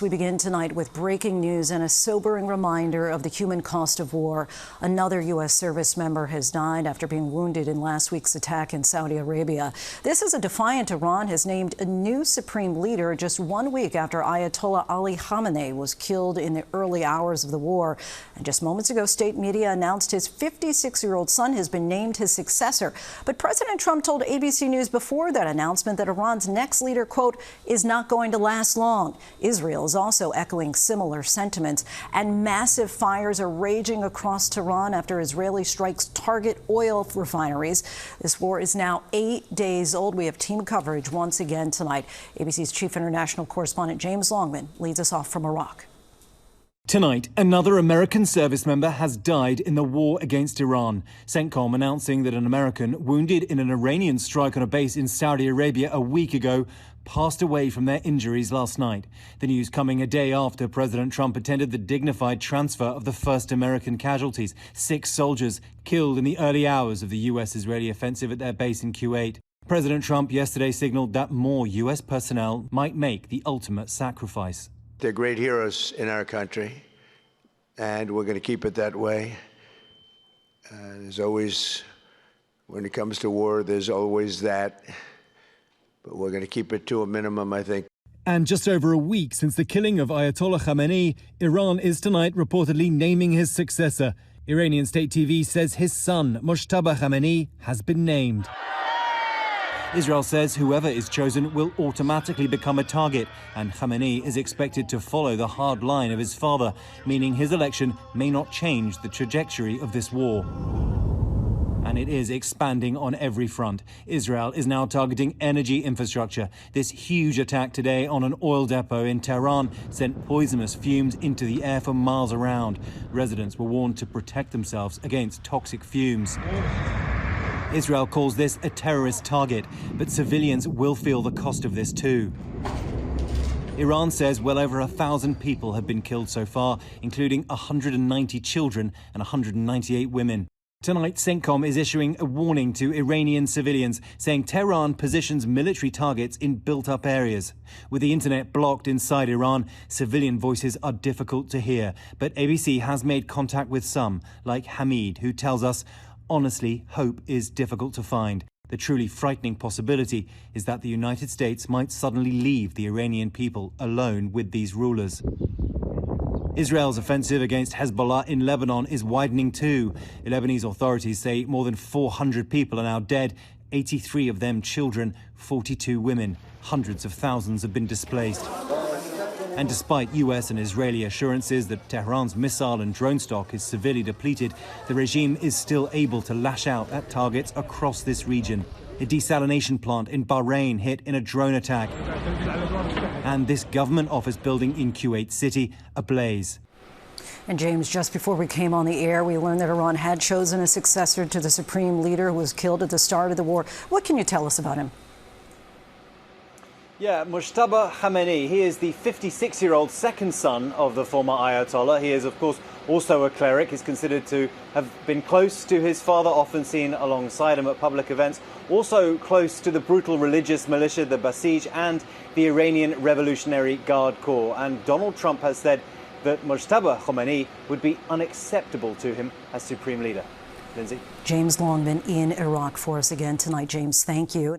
We begin tonight with breaking news and a sobering reminder of the human cost of war. Another U.S. service member has died after being wounded in last week's attack in Saudi Arabia. This is a defiant Iran has named a new supreme leader just 1 week after Ayatollah Ali Khamenei was killed in the early hours of the war. And just moments ago, state media announced his 56-year-old son has been named his successor. But President Trump told ABC News before that announcement that Iran's next leader, quote, is not going to last long. Israel is also echoing similar sentiments, and massive fires are raging across Tehran after Israeli strikes target oil refineries. This war is now 8 days old. We have team coverage once again tonight. ABC's chief international correspondent James Longman leads us off from Iraq. Tonight, another American service member has died in the war against Iran. CENTCOM announcing that an American wounded in an Iranian strike on a base in Saudi Arabia a week ago passed away from their injuries last night. The news coming a day after President Trump attended the dignified transfer of the first American casualties, 6 soldiers killed in the early hours of the U.S.-Israeli offensive at their base in Kuwait. President Trump yesterday signaled that more U.S. personnel might make the ultimate sacrifice. They're great heroes in our country, and we're going to keep it that way. There's always, when it comes to war, there's always that. But we're going to keep it to a minimum, I think. And just over a week since the killing of Ayatollah Khamenei, Iran is tonight reportedly naming his successor. Iranian state TV says his son, Mojtaba Khamenei, has been named. Israel says whoever is chosen will automatically become a target, and Khamenei is expected to follow the hard line of his father, meaning his election may not change the trajectory of this war. And it is expanding on every front. Israel is now targeting energy infrastructure. This huge attack today on an oil depot in Tehran sent poisonous fumes into the air for miles around. Residents were warned to protect themselves against toxic fumes. Israel calls this a terrorist target, but civilians will feel the cost of this too. Iran says well over 1,000 people have been killed so far, including 190 children and 198 women. Tonight, CENTCOM is issuing a warning to Iranian civilians, saying Tehran positions military targets in built-up areas. With the internet blocked inside Iran, civilian voices are difficult to hear. But ABC has made contact with some, like Hamid, who tells us, honestly, hope is difficult to find. The truly frightening possibility is that the United States might suddenly leave the Iranian people alone with these rulers. Israel's offensive against Hezbollah in Lebanon is widening too. Lebanese authorities say more than 400 people are now dead, 83 of them children, 42 women. Hundreds of thousands have been displaced. And despite US and Israeli assurances that Tehran's missile and drone stock is severely depleted, the regime is still able to lash out at targets across this region. A desalination plant in Bahrain hit in a drone attack. And this government office building in Kuwait City ablaze. And James, just before we came on the air, we learned that Iran had chosen a successor to the supreme leader who was killed at the start of the war. What can you tell us about him? Yeah, Mojtaba Khamenei, he is the 56-year-old second son of the former Ayatollah. He is, of course, also a cleric. He's considered to have been close to his father, often seen alongside him at public events. Also close to the brutal religious militia, the Basij, and the Iranian Revolutionary Guard Corps. And Donald Trump has said that Mojtaba Khamenei would be unacceptable to him as supreme leader. Linsey. James Longman in Iraq for us again tonight. James, thank you.